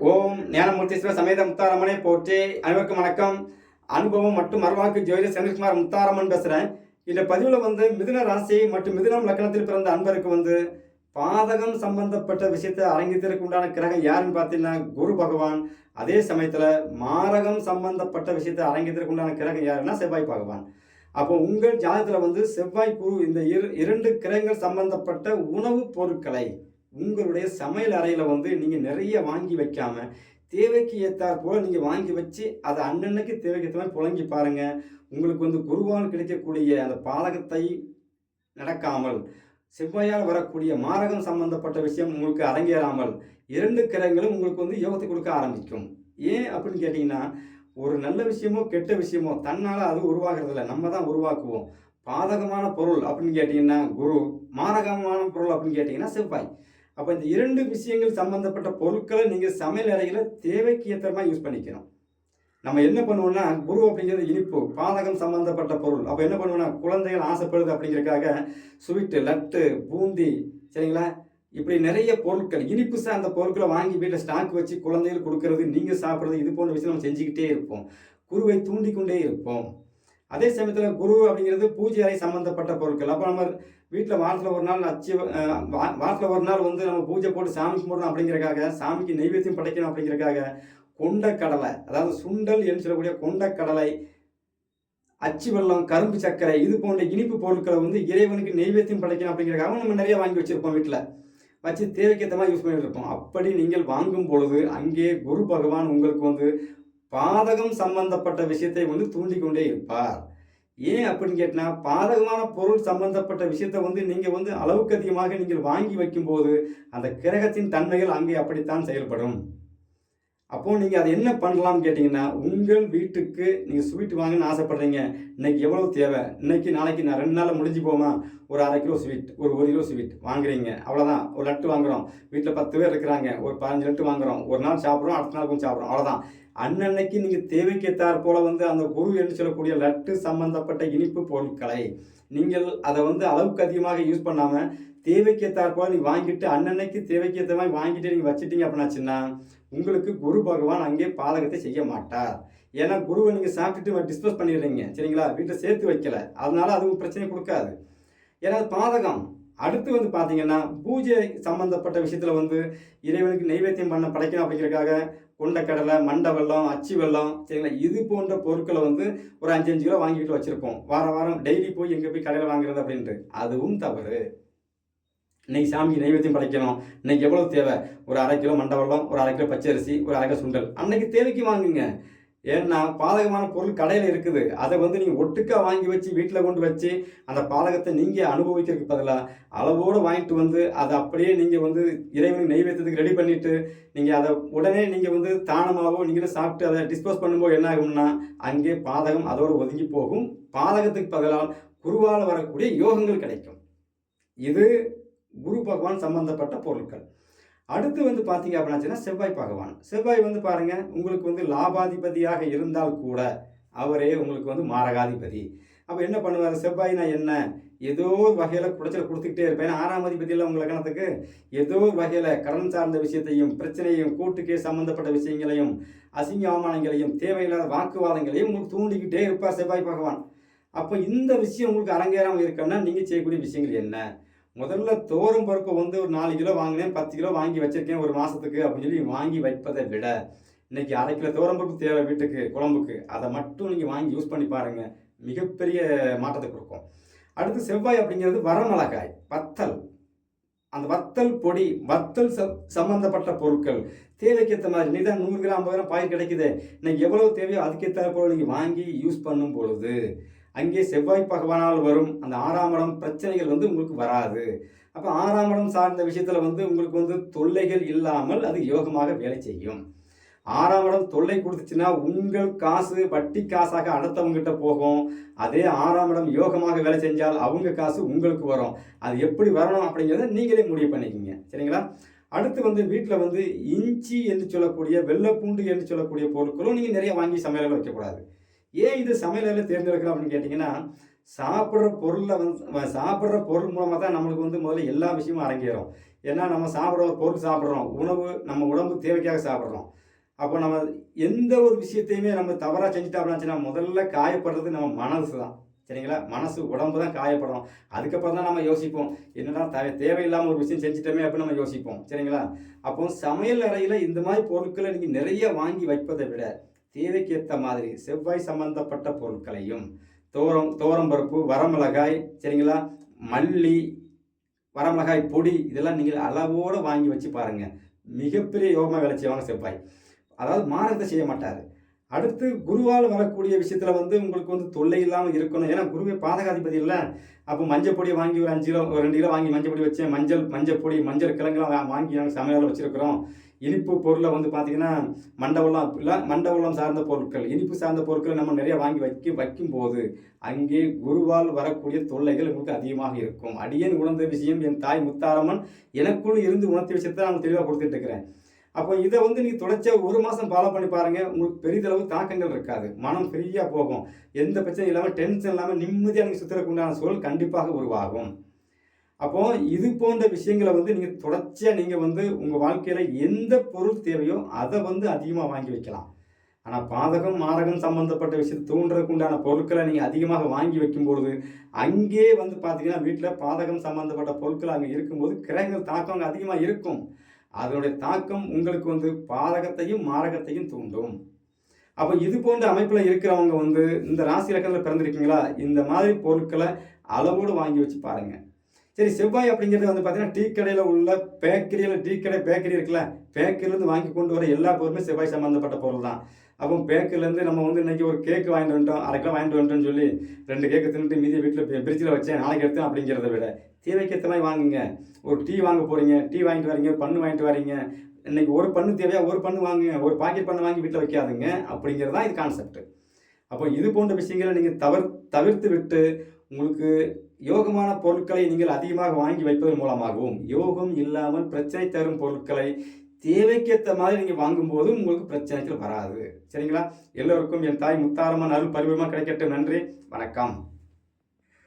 ஓம் ஞானமூர்த்தீஸ்வர சமேத முத்தாரம்மனை போற்றி. அனைவருக்கும் வணக்கம். அனுபவம் மற்றும் மறுவாக்கு ஜோதிடர் செந்தில்குமார் முத்தாரம்மன் பேசுகிறேன். இந்த பதிவில் மிதுன ராசி மற்றும் மிதுனம் லக்னத்தில் பிறந்த அன்பருக்கு பாதகம் சம்பந்தப்பட்ட விஷயத்தை அரங்கித்திற்கு உண்டான கிரகம் யாருன்னு பார்த்தீங்கன்னா குரு பகவான். அதே சமயத்தில் மாரகம் சம்பந்தப்பட்ட விஷயத்தை அரங்கித்திற்கு உண்டான கிரகம் யாருன்னா செவ்வாய் பகவான். அப்போ உங்கள் ஜாதகத்தில் செவ்வாய் குரு இந்த இரண்டு கிரகங்கள் சம்பந்தப்பட்ட உணவுப் பொருட்களை உங்களுடைய சமையல் அறையில் நீங்கள் நிறைய வாங்கி வைக்காமல் தேவைக்கு ஏற்றாற் போல் நீங்கள் வாங்கி வச்சு அதை அன்னன்னைக்கு தேவைக்கு ஏற்ற மாதிரி புழங்கி பாருங்கள். உங்களுக்கு குருவால் கிடைக்கக்கூடிய அந்த பாதகத்தை நடக்காமல் செவ்வாயால் வரக்கூடிய மாரகம் சம்பந்தப்பட்ட விஷயம் உங்களுக்கு அரங்கேறாமல் இரண்டு கிரகங்களும் உங்களுக்கு யோகத்தை கொடுக்க ஆரம்பிக்கும். ஏன் அப்படின்னு கேட்டிங்கன்னா, ஒரு நல்ல விஷயமோ கெட்ட விஷயமோ தன்னால் அது உருவாகிறதில்ல, நம்ம தான் உருவாக்குவோம். பாதகமான பொருள் அப்படின்னு கேட்டிங்கன்னா குரு, மாரகமான பொருள் அப்படின்னு கேட்டிங்கன்னா செவ்வாய். அப்போ இந்த இரண்டு விஷயங்கள் சம்மந்தப்பட்ட பொருட்களை நீங்கள் சமையல் அறையில் தேவைக்கு ஏற்ற மாதிரி யூஸ் பண்ணிக்கணும். நம்ம என்ன பண்ணுவோம்னா, குரு அப்படிங்கிறது இனிப்பு, பாதகம் சம்மந்தப்பட்ட பொருள். அப்போ என்ன பண்ணுவோம்னா, குழந்தைகள் ஆசைப்படுது அப்படிங்கிறதுக்காக ஸ்வீட்டு, லட்டு, பூந்தி, சரிங்களா, இப்படி நிறைய பொருட்கள் இனிப்பு சார்ந்த பொருட்களை வாங்கி வீட்டில் ஸ்டாக் வச்சு குழந்தைகள் கொடுக்கறது, நீங்கள் சாப்பிட்றது, இது போன்ற விஷயம் நம்ம செஞ்சுக்கிட்டே இருப்போம். குருவை தூண்டிக்கொண்டே இருப்போம். அதே சமயத்தில் குரு அப்படிங்கிறது பூஜை அறை சம்மந்தப்பட்ட பொருட்கள். அப்போ நம்ம வீட்டில் வாரத்தில் ஒரு நாள் வாரத்தில் ஒரு நாள் நம்ம பூஜை போட்டு சாமி கும்பிடணும் அப்படிங்கிறக்காக, சாமிக்கு நெய்வேத்தியம் படைக்கணும் அப்படிங்கிறக்காக கொண்டக்கடலை, அதாவது சுண்டல் என்று சொல்லக்கூடிய கொண்டக்கடலை, அச்சு வெல்லம், கரும்பு சர்க்கரை, இது போன்ற இனிப்பு பொருட்களை இறைவனுக்கு நெய்வேத்தியம் படைக்கணும் அப்படிங்கிறக்காக நம்ம நிறைய வாங்கி வச்சுருப்போம். வீட்டில் வச்சு தேவைக்கேற்ற மாதிரி யூஸ் பண்ணிட்டு இருப்போம். அப்படி நீங்கள் வாங்கும் பொழுது அங்கே குரு பகவான் உங்களுக்கு பாதகம் சம்பந்தப்பட்ட விஷயத்தை தூண்டிக்கொண்டே இருப்பார். ஏன் அப்படின்னு கேட்டினா, பாதகமான பொருள் சம்பந்தப்பட்ட விஷயத்தை நீங்கள் அளவுக்கு அதிகமாக நீங்கள் வாங்கி வைக்கும்போது அந்த கிரகத்தின் தன்மைகள் அங்கே அப்படித்தான் செயல்படும். அப்போது நீங்கள் அதை என்ன பண்ணலாம்னு கேட்டிங்கன்னா, உங்கள் வீட்டுக்கு நீங்கள் ஸ்வீட் வாங்கணும்னு ஆசைப்பட்றீங்க. இன்றைக்கி எவ்வளோ தேவை, இன்றைக்கி நாளைக்கு நான் 2 நாளில் முடிஞ்சு போமா, ஒரு 1/2 கிலோ ஸ்வீட், ஒரு 1 கிலோ ஸ்வீட் வாங்குறீங்க, அவ்வளோதான். ஒரு லட்டு வாங்குகிறோம், வீட்டில் 10 பேர் இருக்கிறாங்க, ஒரு 15 லட்டு வாங்குகிறோம், ஒரு நாள் சாப்பிட்றோம், அடுத்த நாள் கொஞ்சம் சாப்பிட்றோம், அவ்வளோதான். அன்னன்னைக்கு நீங்கள் தேவைக்கேற்றாற் போல் அந்த குரு என்று சொல்லக்கூடிய லட்டு சம்பந்தப்பட்ட இனிப்பு பொருட்களை நீங்கள் அதை அளவுக்கு அதிகமாக யூஸ் பண்ணாமல் தேவைக்கேற்றாற் போல் நீங்கள் வாங்கிட்டு அன்னன்னைக்கு தேவைக்கேற்ற மாதிரி வாங்கிட்டு நீங்கள் வச்சுட்டீங்க அப்படின்னாச்சுன்னா, உங்களுக்கு குரு பகவான் அங்கே பாதகத்தை செய்ய மாட்டார். ஏன்னா குருவை நீங்கள் சாப்பிட்டுட்டு டிஸ்போஸ் பண்ணிடுறீங்க, சரிங்களா, வீட்டில் சேர்த்து வைக்கல, அதனால அது பிரச்சனை கொடுக்காது. ஏன்னா பாதகம். அடுத்து பார்த்தீங்கன்னா, பூஜை சம்பந்தப்பட்ட விஷயத்தில் இறைவனுக்கு நெய்வேத்தியம் பண்ண படைக்கணும் அப்படிங்கிறதுக்காக கொண்டக்கடலை, மண்டை வெல்லம், அச்சு வெல்லம், சரிங்களா, இது போன்ற பொருட்களை ஒரு 5 கிலோ வாங்கிட்டு வச்சுருப்போம். வாரம் டெய்லி போய் எங்கே போய் கடையில் வாங்குறது அப்படின்ட்டு, அதுவும் தவறு. இன்றைக்கி சாமிக்கு நெய்வேத்தியம் படைக்கணும், இன்றைக்கி எவ்வளோ தேவை, ஒரு 1/2 கிலோ மண்டை வெல்லம், ஒரு 1/2 கிலோ பச்சரிசி, ஒரு 1/2 கிலோ சுண்டல், அன்னைக்கு தேவைக்கு வாங்குங்க. ஏன்னா பாதகமான பொருள் கடையில் இருக்குது, அதை நீங்கள் ஒட்டுக்கா வாங்கி வச்சு வீட்டில் கொண்டு வச்சு அந்த பாதகத்தை நீங்கள் அனுபவிக்கிறதுக்கு பதிலாக அளவோடு வாங்கிட்டு அதை அப்படியே நீங்கள் இறைவனுக்கு நெய்வேத்தியத்துக்கு ரெடி பண்ணிவிட்டு நீங்கள் அதை உடனே நீங்கள் தானமாகவோ நீங்களும் சாப்பிட்டு அதை டிஸ்போஸ் பண்ணும்போது என்ன ஆகும்னா, அங்கே பாதகம் அதோடு ஒதுங்கி போகும். பாதகத்துக்கு பதிலாக குருவால் வரக்கூடிய யோகங்கள் கிடைக்கும். இது குரு பகவான் சம்பந்தப்பட்ட பொருட்கள். அடுத்து பார்த்தீங்க அப்படின்னா செவ்வாய் பகவான். செவ்வாய் பாருங்கள், உங்களுக்கு லாபாதிபதியாக இருந்தால் கூட அவரே உங்களுக்கு மாரகாதிபதி. அப்போ என்ன பண்ணுவார் செவ்வாய்னா என்ன, ஏதோ ஒரு வகையில் குடைச்சல் கொடுத்துக்கிட்டே இருப்பேன். 6ஆம் அதிபதியில் உங்கள் கணத்துக்கு ஏதோ ஒரு வகையில் கடன் சார்ந்த விஷயத்தையும் பிரச்சனையும் கூட்டுக்கே சம்மந்தப்பட்ட விஷயங்களையும் அசிங்க அவமானங்களையும் தேவையில்லாத வாக்குவாதங்களையும் உங்களுக்கு தூண்டிக்கிட்டே இருப்பார் செவ்வாய் பகவான். அப்போ இந்த விஷயம் உங்களுக்கு அரங்கேறாமல் இருக்கணும்னா நீங்கள் செய்யக்கூடிய விஷயங்கள் என்ன? முதல்ல தோரம் பருப்பை ஒரு 4 கிலோ வாங்கினேன், 10 கிலோ வாங்கி வச்சுருக்கேன் ஒரு மாதத்துக்கு அப்படின்னு சொல்லி வாங்கி வைப்பதை விட, இன்றைக்கி 1/2 கிலோ தோரம் பருப்பு தேவை வீட்டுக்கு குழம்புக்கு, அதை மட்டும் நீங்கள் வாங்கி யூஸ் பண்ணி பாருங்கள், மிகப்பெரிய மாற்றத்தை கொடுக்கும். அடுத்து செவ்வாய் அப்படிங்கிறது வரமிளகாய், வத்தல், அந்த வத்தல் பொடி, வத்தல் சம்பந்தப்பட்ட பொருட்கள் தேவைக்கேற்ற மாதிரி நீ தான் 100 கிராம் 50 கிராம் பாய் கிடைக்குது, இன்றைக்கி எவ்வளோ தேவையோ அதுக்கேற்ற போல் நீங்கள் வாங்கி யூஸ் பண்ணும் பொழுது அங்கே செவ்வாய் பகவானால் வரும் அந்த 6ஆம் இடம் பிரச்சனைகள் உங்களுக்கு வராது. அப்போ 6ஆம் இடம் சார்ந்த விஷயத்தில் உங்களுக்கு தொல்லைகள் இல்லாமல் அது யோகமாக வேலை செய்யும். 6ஆம் இடம் தொல்லை கொடுத்துச்சுன்னா உங்கள் காசு வட்டி காசாக அடுத்தவங்ககிட்ட போகும். அதே 6ஆம் இடம் யோகமாக வேலை செஞ்சால் அவங்க காசு உங்களுக்கு வரும். அது எப்படி வரணும் அப்படிங்கிறத நீங்களே முடிவு பண்ணிக்கிங்க, சரிங்களா. அடுத்து வீட்டில் இஞ்சி என்று சொல்லக்கூடிய வெள்ளைப்பூண்டு என்று சொல்லக்கூடிய பொருட்களும் நீங்கள் நிறைய வாங்கி சமையலில் வைக்கக்கூடாது. ஏன் இது சமையலில் தேர்ந்தெடுக்கிறோம் அப்படின்னு கேட்டிங்கன்னா, சாப்பிட்ற பொருளில் வந்து சாப்பிட்ற பொருள் மூலமாக தான் நம்மளுக்கு வந்து முதல்ல எல்லா விஷயமும் அரங்கேறும். ஏன்னா நம்ம சாப்பிட்ற ஒரு பொருள் சாப்பிட்றோம். உணவு நம்ம உடம்பு தேவைக்காக சாப்பிட்றோம். அப்போ நம்ம எந்த ஒரு விஷயத்தையுமே நம்ம தவறாக செஞ்சுட்டோம்னாச்சுன்னா முதல்ல காயப்படுறது நம்ம மனசு தான். சரிங்களா? மனசு, உடம்பு தான் காயப்படும். அதுக்கப்புறம் தான் நம்ம யோசிப்போம். என்னடா தேவையில்லாமல் ஒரு விஷயம் செஞ்சுட்டோமே அப்படின்னு நம்ம யோசிப்போம். சரிங்களா? அப்போ சமையல் அறையில் இந்த மாதிரி பொருட்களை நீங்கள் நிறைய வாங்கி வைப்பதை விட தேவைக்கேற்ற மாதிரி செவ்வாய் சம்பந்தப்பட்ட பொருட்களையும் துவரம்பருப்பு, வரமிளகாய், சரிங்களா, மல்லி, வரமிளகாய் பொடி இதெல்லாம் நீங்கள் அளவோடு வாங்கி வச்சு பாருங்கள். மிகப்பெரிய யோகமாக வேலை செய்வாங்க செவ்வாய். அதாவது மாற்றத்தை செய்ய மாட்டார். அடுத்து குருவால் வரக்கூடிய விஷயத்தில் வந்து உங்களுக்கு வந்து தொல்லை இல்லாமல் இருக்கணும். ஏன்னா குருவே பாதகாதிபதி இல்லை. அப்போ மஞ்சள் பொடியை வாங்கி ஒரு 5 கிலோ, ஒரு 2 கிலோ வாங்கி மஞ்சள் பொடி வச்சேன். மஞ்சள் பொடி, மஞ்சள் கிழங்குலாம் வாங்கி நாங்கள் சமையலில் வச்சுருக்கிறோம். இனிப்பு பொருளை வந்து பார்த்திங்கன்னா மண்டவெல்லம் சார்ந்த பொருட்கள், இனிப்பு சார்ந்த பொருட்களை நம்ம நிறைய வாங்கி வைக்கும்போது அங்கே குருவால் வரக்கூடிய தொல்லைகள் உங்களுக்கு அதிகமாக இருக்கும். அடியேன் உணர்ந்த விஷயம் என் தாய் முத்தாரம்மன் எனக்குள் இருந்து உணர்த்திய விஷயத்தை நான் தெளிவாக கொடுத்துட்டு இருக்கிறேன். அப்போ இதை வந்து நீங்கள் தொடர்ச்சியாக 1 மாதம் ஃபாலோ பண்ணி பாருங்கள். உங்களுக்கு பெரிதளவு தாக்கங்கள் இருக்காது. மனம் ஃப்ரீயாக போகும். எந்த பிரச்சனையும் இல்லாமல், டென்ஷன் இல்லாமல் நிம்மதியாக நீங்கள் சுற்றுறதுக்கு உண்டான சூழல் கண்டிப்பாக உருவாகும். அப்போது இது போன்ற விஷயங்களை வந்து நீங்கள் தொடர்ச்சியாக நீங்கள் வந்து உங்கள் வாழ்க்கையில் எந்த பொருள் தேவையோ அதை வந்து அதிகமாக வாங்கி வைக்கலாம். ஆனால் பாதகம், மாரகம் சம்மந்தப்பட்ட விஷயத்தை தூண்டுறதுக்கு உண்டான பொருட்களை நீங்கள் அதிகமாக வாங்கி வைக்கும்பொழுது அங்கே வந்து பார்த்தீங்கன்னா வீட்டில் பாதகம் சம்மந்தப்பட்ட பொருட்கள் அங்கே இருக்கும்போது கிரகங்கள் தாக்கம் அங்கே அதிகமாக இருக்கும். அதனுடைய தாக்கம் உங்களுக்கு வந்து பாதகத்தையும் மாரகத்தையும் தூண்டும். அப்போ இது போன்ற அமைப்பில் இருக்கிறவங்க வந்து இந்த ராசி இலக்கணத்தில் பிறந்திருக்கீங்களா, இந்த மாதிரி பொருட்களை அளவோடு வாங்கி வச்சு பாருங்கள். சரி, செவ்வாய் அப்படிங்கிறது வந்து பார்த்தீங்கன்னா டீ கடையில் உள்ள பேக்கரி இருக்குல்ல, பேக்கரியிலேருந்து வாங்கி கொண்டு வர எல்லா பொருளுமே செவ்வாய் சம்மந்தப்பட்ட பொருள் தான். அப்போ பேக்கரிலேருந்து நம்ம வந்து இன்றைக்கி ஒரு கேக்கு வாங்கிட்டு வந்துட்டோம், 1/2 கிலோ வாங்கிட்டு வந்துட்டோம்னு சொல்லி 2 கேக்கு தின்னுட்டு மீதி வீட்டில் ஃப்ரிட்ஜில் வச்சேன் நாளைக்கு எடுத்தேன் அப்படிங்கிறத விட தேவைக்கேற்ற மாதிரி வாங்குங்க. ஒரு டீ வாங்க போகிறீங்க, டீ வாங்கிட்டு வரீங்க, பண்ணு வாங்கிட்டு வரீங்க, இன்றைக்கி ஒரு பண்ணு தேவையா, ஒரு பண்ணு வாங்குங்க, ஒரு பாக்கெட் பண்ணு வாங்கி வீட்டில் வைக்காதுங்க அப்படிங்கிறது தான் இது கான்செப்ட். அப்போ இது போன்ற விஷயங்களை நீங்கள் தவிர்த்து விட்டு உங்களுக்கு யோகமான பொருட்களை நீங்கள் அதிகமாக வாங்கி வைப்பதன் மூலமாகவும், யோகம் இல்லாமல் பிரச்சனை தரும் பொருட்களை தேவைக்கேற்ற மாதிரி நீங்கள் வாங்கும்போது உங்களுக்கு பிரச்சனைகள் வராது. சரிங்களா? எல்லோருக்கும் என் தாய் முத்தாரம்மன் அருள் பரிபூரணமாக கிடைக்கட்டும். நன்றி, வணக்கம்.